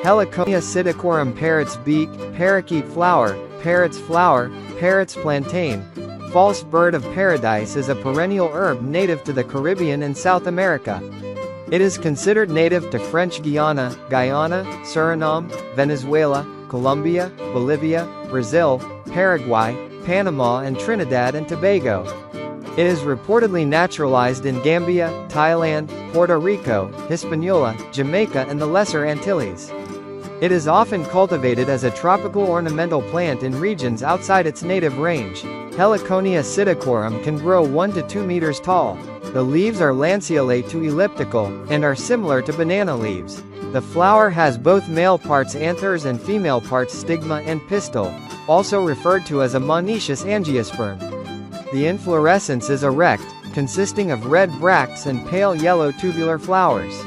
Heliconia Psittacorum, parrot's beak, parakeet flower, parrot's flower, parrot's plantain. False bird of paradise is a perennial herb native to the Caribbean and South America. It is considered native to French Guiana, Guyana, Suriname, Venezuela, Colombia, Bolivia, Brazil, Paraguay, Panama and Trinidad and Tobago. It is reportedly naturalized in Gambia, Thailand, Puerto Rico, Hispaniola, Jamaica and the Lesser Antilles. It is often cultivated as a tropical ornamental plant in regions outside its native range. Heliconia Psittacorum can grow 1 to 2 meters tall. The leaves are lanceolate to elliptical, and are similar to banana leaves. The flower has both male parts anthers and female parts stigma and pistil, also referred to as a monoecious angiosperm. The inflorescence is erect, consisting of red bracts and pale yellow tubular flowers.